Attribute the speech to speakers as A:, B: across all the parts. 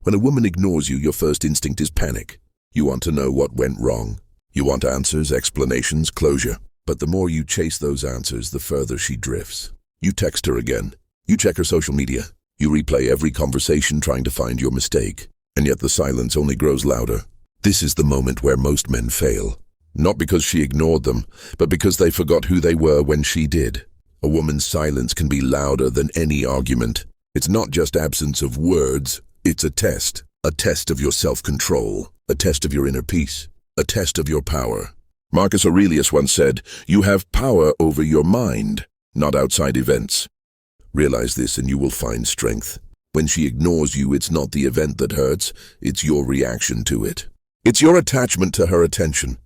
A: When a woman ignores you, your first instinct is panic. You want to know what went wrong. You want answers, explanations, closure. But the more you chase those answers, the further she drifts. You text her again. You check her social media. You replay every conversation trying to find your mistake. And yet the silence only grows louder. This is the moment where most men fail. Not because she ignored them, but because they forgot who they were when she did. A woman's silence can be louder than any argument. It's not just absence of words, it's a test of your self-control, a test of your inner peace, a test of your power. Marcus Aurelius once said, "You have power over your mind, not outside events." Realize this and you will find strength. When she ignores you, it's not the event that hurts, it's your reaction to it. It's your attachment to her attention,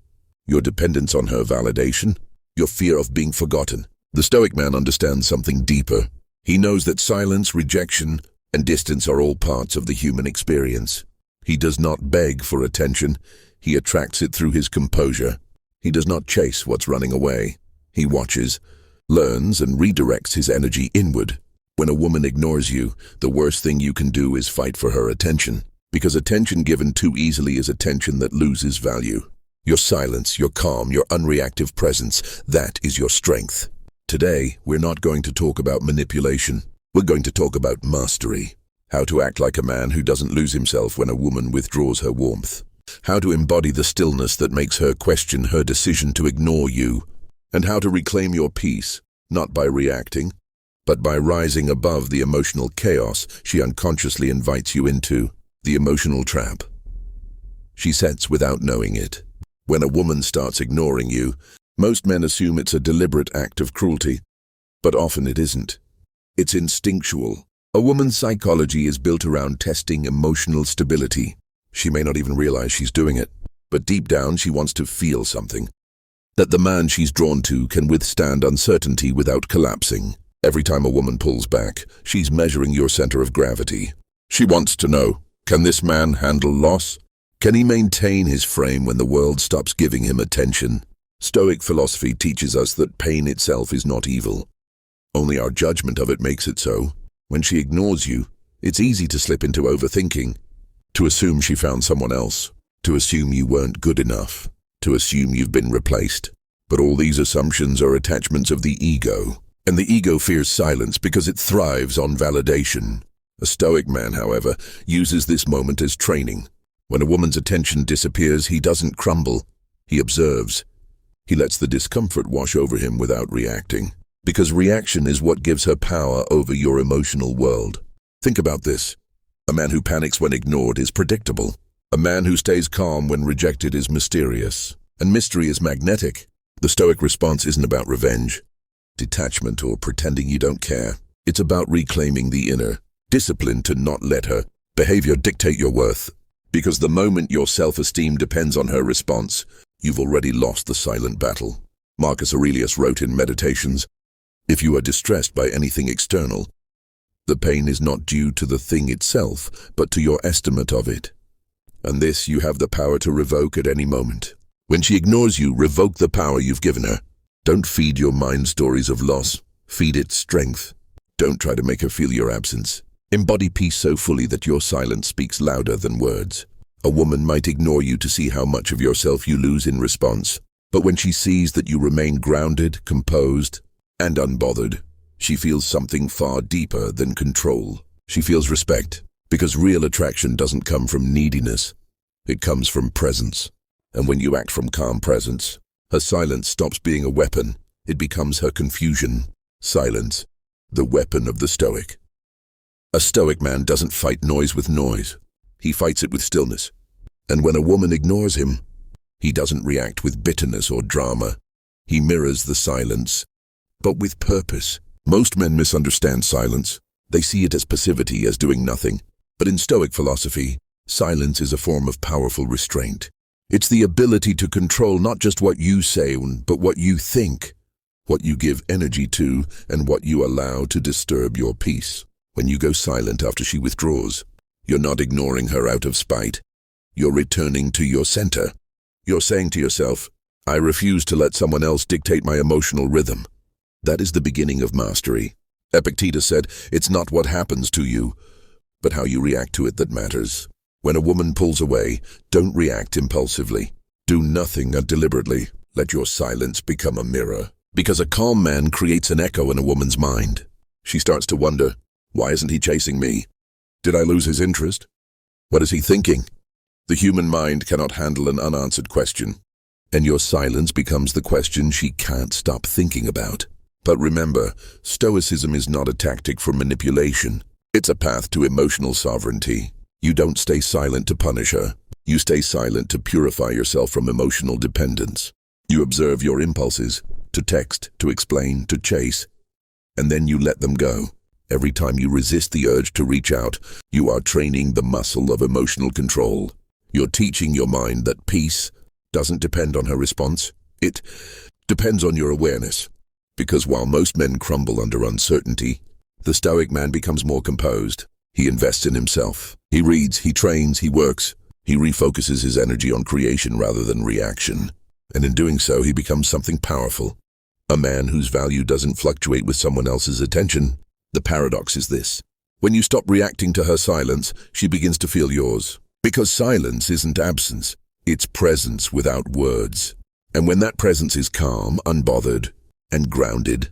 A: your dependence on her validation, your fear of being forgotten. The Stoic man understands something deeper. He knows that silence, rejection, and distance are all parts of the human experience. He does not beg for attention, he attracts it through his composure. He does not chase what's running away. He watches, learns, and redirects his energy inward. When a woman ignores you, the worst thing you can do is fight for her attention. Because attention given too easily is attention that loses value. Your silence, your calm, your unreactive presence, that is your strength. Today, we're not going to talk about manipulation. We're going to talk about mastery. How to act like a man who doesn't lose himself when a woman withdraws her warmth. How to embody the stillness that makes her question her decision to ignore you. And how to reclaim your peace, not by reacting, but by rising above the emotional chaos she unconsciously invites you into. The emotional trap. She sets without knowing it. When a woman starts ignoring you, most men assume it's a deliberate act of cruelty, but often it isn't. It's instinctual. A woman's psychology is built around testing emotional stability. She may not even realize she's doing it, but deep down she wants to feel something. That the man she's drawn to can withstand uncertainty without collapsing. Every time a woman pulls back, she's measuring your center of gravity. She wants to know, can this man handle loss? Can he maintain his frame when the world stops giving him attention? Stoic philosophy teaches us that pain itself is not evil. Only our judgment of it makes it so. When she ignores you, it's easy to slip into overthinking, to assume she found someone else, to assume you weren't good enough, to assume you've been replaced. But all these assumptions are attachments of the ego, and the ego fears silence because it thrives on validation. A Stoic man, however, uses this moment as training. When a woman's attention disappears, he doesn't crumble, he observes. He lets the discomfort wash over him without reacting. Because reaction is what gives her power over your emotional world. Think about this. A man who panics when ignored is predictable. A man who stays calm when rejected is mysterious. And mystery is magnetic. The Stoic response isn't about revenge, detachment, or pretending you don't care. It's about reclaiming the inner, discipline to not let her behavior dictate your worth. Because the moment your self-esteem depends on her response, you've already lost the silent battle. Marcus Aurelius wrote in Meditations, "If you are distressed by anything external, the pain is not due to the thing itself, but to your estimate of it. And this you have the power to revoke at any moment." When she ignores you, revoke the power you've given her. Don't feed your mind stories of loss. Feed it strength. Don't try to make her feel your absence. Embody peace so fully that your silence speaks louder than words. A woman might ignore you to see how much of yourself you lose in response. But when she sees that you remain grounded, composed, and unbothered, she feels something far deeper than control. She feels respect, because real attraction doesn't come from neediness. It comes from presence. And when you act from calm presence, her silence stops being a weapon. It becomes her confusion. Silence, the weapon of the Stoic. A Stoic man doesn't fight noise with noise. He fights it with stillness. And when a woman ignores him, he doesn't react with bitterness or drama. He mirrors the silence, but with purpose. Most men misunderstand silence. They see it as passivity, as doing nothing. But in Stoic philosophy, silence is a form of powerful restraint. It's the ability to control not just what you say, but what you think, what you give energy to, and what you allow to disturb your peace. When you go silent after she withdraws, you're not ignoring her out of spite. You're returning to your center. You're saying to yourself, I refuse to let someone else dictate my emotional rhythm. That is the beginning of mastery. Epictetus said, it's not what happens to you, but how you react to it that matters. When a woman pulls away, don't react impulsively. Do nothing deliberately. Let your silence become a mirror. Because a calm man creates an echo in a woman's mind. She starts to wonder, why isn't he chasing me? Did I lose his interest? What is he thinking? The human mind cannot handle an unanswered question, and your silence becomes the question she can't stop thinking about. But remember, Stoicism is not a tactic for manipulation. It's a path to emotional sovereignty. You don't stay silent to punish her. You stay silent to purify yourself from emotional dependence. You observe your impulses, to text, to explain, to chase, and then you let them go. Every time you resist the urge to reach out, you are training the muscle of emotional control. You're teaching your mind that peace doesn't depend on her response. It depends on your awareness. Because while most men crumble under uncertainty, the Stoic man becomes more composed. He invests in himself. He reads, he trains, he works. He refocuses his energy on creation rather than reaction. And in doing so, he becomes something powerful. A man whose value doesn't fluctuate with someone else's attention. The paradox is this. When you stop reacting to her silence, she begins to feel yours. Because silence isn't absence, it's presence without words. And when that presence is calm, unbothered, and grounded,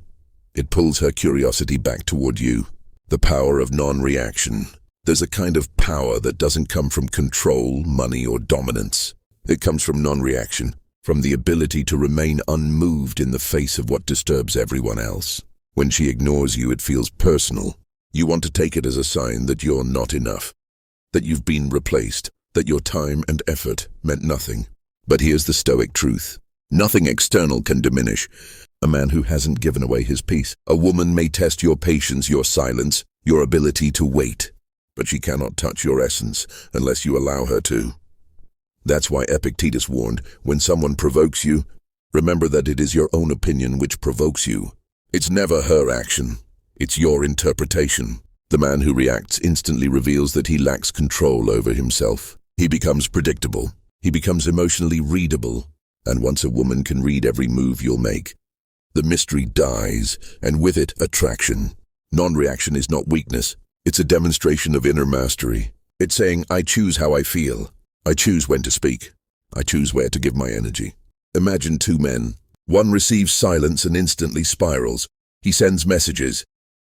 A: it pulls her curiosity back toward you. The power of non-reaction. There's a kind of power that doesn't come from control, money, or dominance. It comes from non-reaction, from the ability to remain unmoved in the face of what disturbs everyone else. When she ignores you, it feels personal. You want to take it as a sign that you're not enough, that you've been replaced, that your time and effort meant nothing. But here's the Stoic truth. Nothing external can diminish a man who hasn't given away his peace. A woman may test your patience, your silence, your ability to wait, but she cannot touch your essence unless you allow her to. That's why Epictetus warned, when someone provokes you, remember that it is your own opinion which provokes you. It's never her action. It's your interpretation. The man who reacts instantly reveals that he lacks control over himself. He becomes predictable. He becomes emotionally readable. And once a woman can read every move you'll make, the mystery dies, and with it, attraction. Non-reaction is not weakness. It's a demonstration of inner mastery. It's saying, I choose how I feel. I choose when to speak. I choose where to give my energy. Imagine two men. One receives silence and instantly spirals. He sends messages,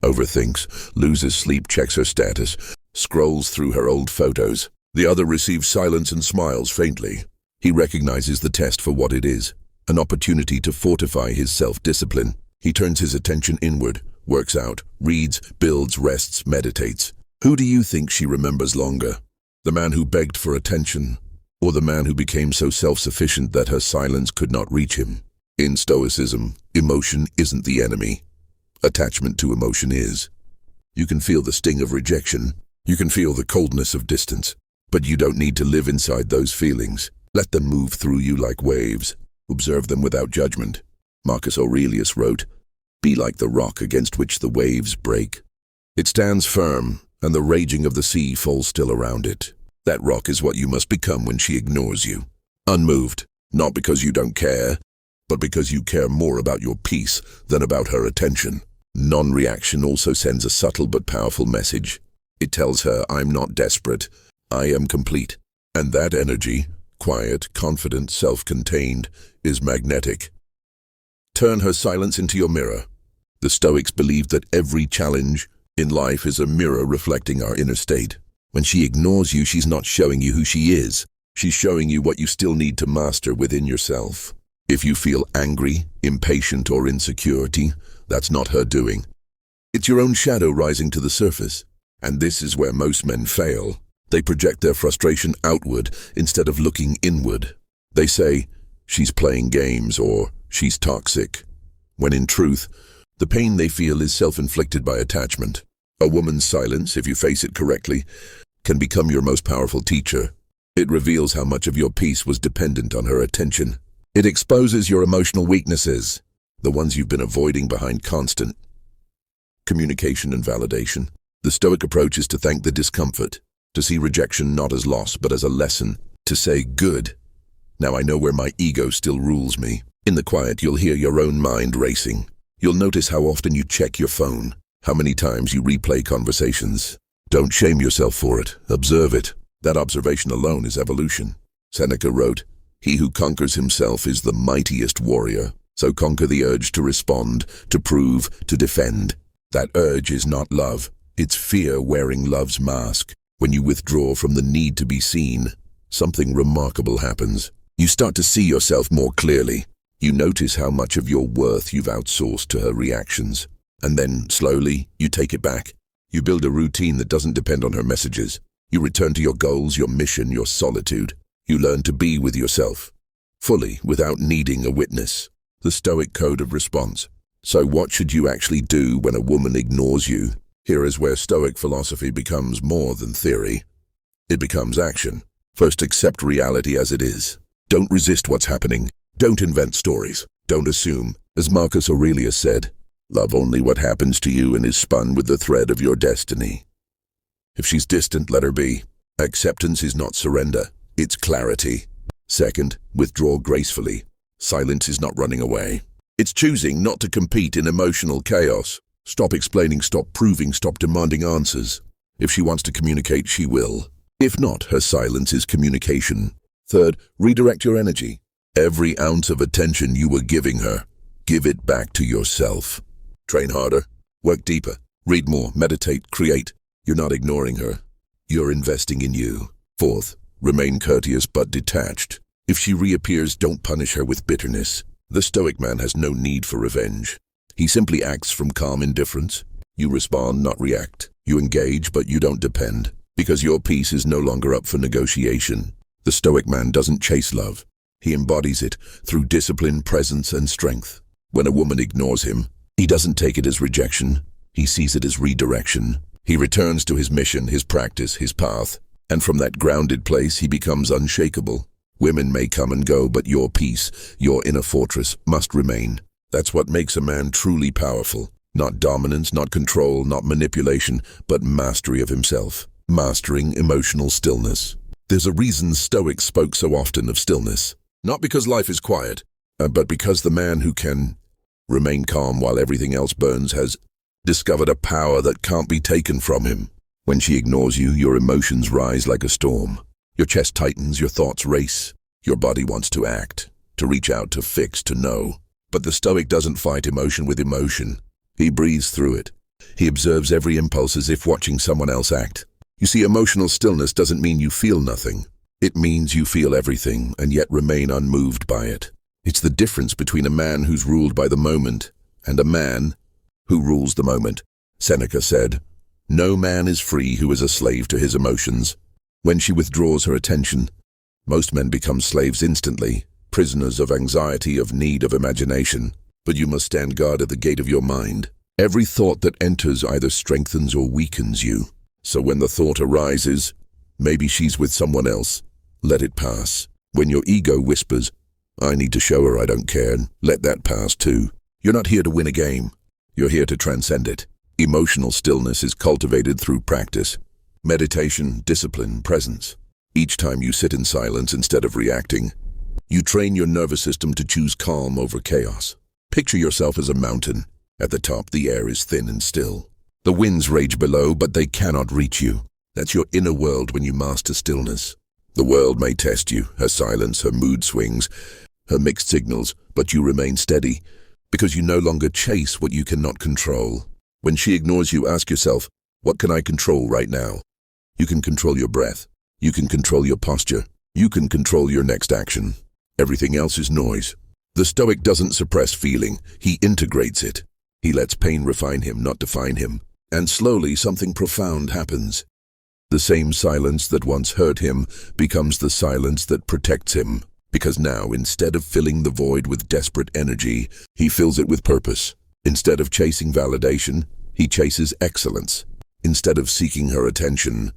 A: overthinks, loses sleep, checks her status, scrolls through her old photos. The other receives silence and smiles faintly. He recognizes the test for what it is, an opportunity to fortify his self-discipline. He turns his attention inward, works out, reads, builds, rests, meditates. Who do you think she remembers longer? The man who begged for attention, or the man who became so self-sufficient that her silence could not reach him? In Stoicism, emotion isn't the enemy. Attachment to emotion is. You can feel the sting of rejection. You can feel the coldness of distance. But you don't need to live inside those feelings. Let them move through you like waves. Observe them without judgment. Marcus Aurelius wrote, "Be like the rock against which the waves break. It stands firm, and the raging of the sea falls still around it." That rock is what you must become when she ignores you. Unmoved, not because you don't care, but because you care more about your peace than about her attention. Non-reaction also sends a subtle but powerful message. It tells her, I'm not desperate, I am complete. And that energy, quiet, confident, self-contained, is magnetic. Turn her silence into your mirror. The Stoics believed that every challenge in life is a mirror reflecting our inner state. When she ignores you, she's not showing you who she is. She's showing you what you still need to master within yourself. If you feel angry, impatient, or insecurity, that's not her doing. It's your own shadow rising to the surface. And this is where most men fail. They project their frustration outward instead of looking inward. They say, she's playing games or she's toxic, when in truth, the pain they feel is self-inflicted by attachment. A woman's silence, if you face it correctly, can become your most powerful teacher. It reveals how much of your peace was dependent on her attention. It exposes your emotional weaknesses, the ones you've been avoiding behind constant communication and validation. The Stoic approach is to thank the discomfort, to see rejection not as loss but as a lesson, to say, good, now I know where my ego still rules me. In the quiet, you'll hear your own mind racing. You'll notice how often you check your phone, how many times you replay conversations, Don't shame yourself for it. Observe it. That observation alone is evolution. Seneca wrote, "He who conquers himself is the mightiest warrior." So conquer the urge to respond, to prove, to defend. That urge is not love. It's fear wearing love's mask. When you withdraw from the need to be seen, something remarkable happens. You start to see yourself more clearly. You notice how much of your worth you've outsourced to her reactions. And then, slowly, you take it back. You build a routine that doesn't depend on her messages. You return to your goals, your mission, your solitude. You learn to be with yourself, fully, without needing a witness. The Stoic code of response. So what should you actually do when a woman ignores you? Here is where Stoic philosophy becomes more than theory. It becomes action. First, accept reality as it is. Don't resist what's happening. Don't invent stories. Don't assume. As Marcus Aurelius said, love only what happens to you and is spun with the thread of your destiny. If she's distant, let her be. Acceptance is not surrender. It's clarity. Second, withdraw gracefully. Silence is not running away. It's choosing not to compete in emotional chaos. Stop explaining, stop proving, stop demanding answers. If she wants to communicate, she will. If not, her silence is communication. Third, redirect your energy. Every ounce of attention you were giving her, give it back to yourself. Train harder, work deeper, read more, meditate, create. You're not ignoring her. You're investing in you. Fourth, remain courteous but detached. If she reappears, don't punish her with bitterness. The Stoic man has no need for revenge. He simply acts from calm indifference. You respond, not react. You engage, but you don't depend, because your peace is no longer up for negotiation. The Stoic man doesn't chase love. He embodies it through discipline, presence, and strength. When a woman ignores him, he doesn't take it as rejection. He sees it as redirection. He returns to his mission, his practice, his path, and from that grounded place he becomes unshakable. Women may come and go, but your peace, your inner fortress, must remain. That's what makes a man truly powerful. Not dominance, not control, not manipulation, but mastery of himself. Mastering emotional stillness. There's a reason Stoics spoke so often of stillness. Not because life is quiet, but because the man who can remain calm while everything else burns has discovered a power that can't be taken from him. When she ignores you, your emotions rise like a storm. Your chest tightens, your thoughts race. Your body wants to act, to reach out, to fix, to know. But the Stoic doesn't fight emotion with emotion. He breathes through it. He observes every impulse as if watching someone else act. You see, emotional stillness doesn't mean you feel nothing. It means you feel everything and yet remain unmoved by it. It's the difference between a man who's ruled by the moment and a man who rules the moment. Seneca said, "No man is free who is a slave to his emotions." When she withdraws her attention, most men become slaves instantly, prisoners of anxiety, of need, of imagination. But you must stand guard at the gate of your mind. Every thought that enters either strengthens or weakens you. So when the thought arises, maybe she's with someone else, let it pass. When your ego whispers, "I need to show her I don't care," let that pass too. You're not here to win a game. You're here to transcend it. Emotional stillness is cultivated through practice. Meditation, discipline, presence. Each time you sit in silence instead of reacting, you train your nervous system to choose calm over chaos. Picture yourself as a mountain. At the top, the air is thin and still. The winds rage below, but they cannot reach you. That's your inner world when you master stillness. The world may test you, her silence, her mood swings, her mixed signals, but you remain steady, because you no longer chase what you cannot control. When she ignores you, ask yourself, what can I control right now? You can control your breath. You can control your posture. You can control your next action. Everything else is noise. The Stoic doesn't suppress feeling. He integrates it. He lets pain refine him, not define him. And slowly something profound happens. The same silence that once hurt him becomes the silence that protects him. Because now, instead of filling the void with desperate energy, he fills it with purpose. Instead of chasing validation, he chases excellence. Instead of seeking her attention,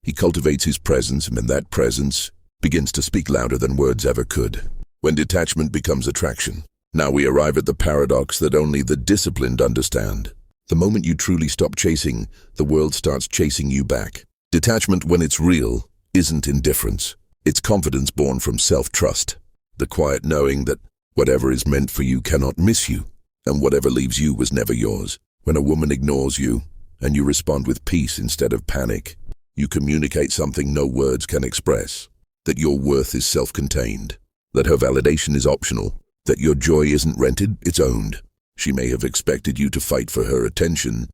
A: he cultivates his presence, and that presence begins to speak louder than words ever could. When detachment becomes attraction, now we arrive at the paradox that only the disciplined understand. The moment you truly stop chasing, the world starts chasing you back. Detachment, when it's real, isn't indifference. It's confidence born from self-trust. The quiet knowing that whatever is meant for you cannot miss you, and whatever leaves you was never yours. When a woman ignores you, and you respond with peace instead of panic. You communicate something no words can express, that your worth is self-contained, that her validation is optional, that your joy isn't rented, it's owned. She may have expected you to fight for her attention,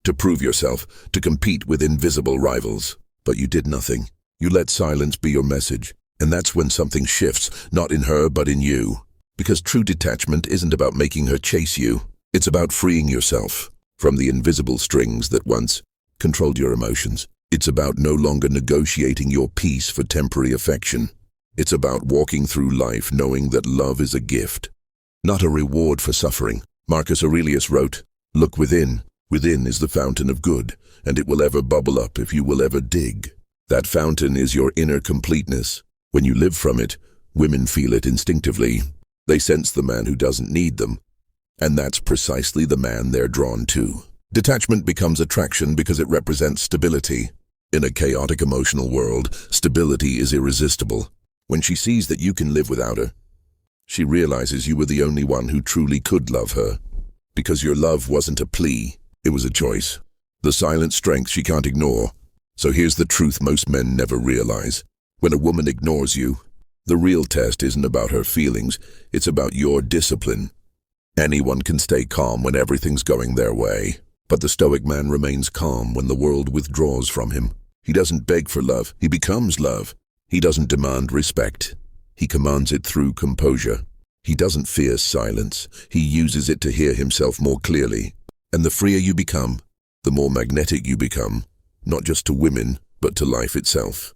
A: to prove yourself, to compete with invisible rivals, but you did nothing. You let silence be your message, and that's when something shifts, not in her but in you. Because true detachment isn't about making her chase you, it's about freeing yourself from the invisible strings that once controlled your emotions. It's about no longer negotiating your peace for temporary affection. It's about walking through life knowing that love is a gift, not a reward for suffering. Marcus Aurelius wrote, "Look within. Within is the fountain of good, and it will ever bubble up if you will ever dig." That fountain is your inner completeness. When you live from it, women feel it instinctively. They sense the man who doesn't need them, and that's precisely the man they're drawn to. Detachment becomes attraction because it represents stability. In a chaotic emotional world, stability is irresistible. When she sees that you can live without her, she realizes you were the only one who truly could love her. Because your love wasn't a plea, it was a choice. The silent strength she can't ignore. So here's the truth most men never realize. When a woman ignores you, the real test isn't about her feelings, it's about your discipline. Anyone can stay calm when everything's going their way, but the Stoic man remains calm when the world withdraws from him. He doesn't beg for love, he becomes love. He doesn't demand respect, he commands it through composure. He doesn't fear silence, he uses it to hear himself more clearly. And the freer you become, the more magnetic you become, not just to women, but to life itself.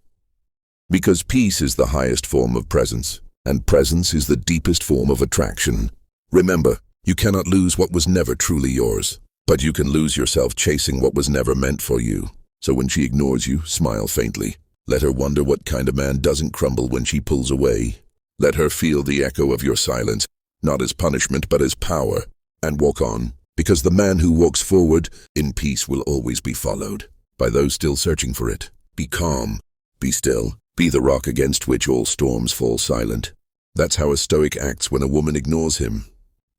A: Because peace is the highest form of presence, and presence is the deepest form of attraction. Remember, you cannot lose what was never truly yours, but you can lose yourself chasing what was never meant for you. So when she ignores you, smile faintly. Let her wonder what kind of man doesn't crumble when she pulls away. Let her feel the echo of your silence, not as punishment but as power, and walk on, because the man who walks forward in peace will always be followed by those still searching for it. Be calm, be still, be the rock against which all storms fall silent. That's how a Stoic acts when a woman ignores him.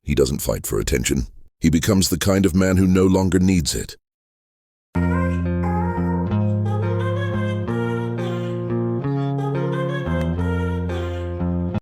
A: He doesn't fight for attention. He becomes the kind of man who no longer needs it.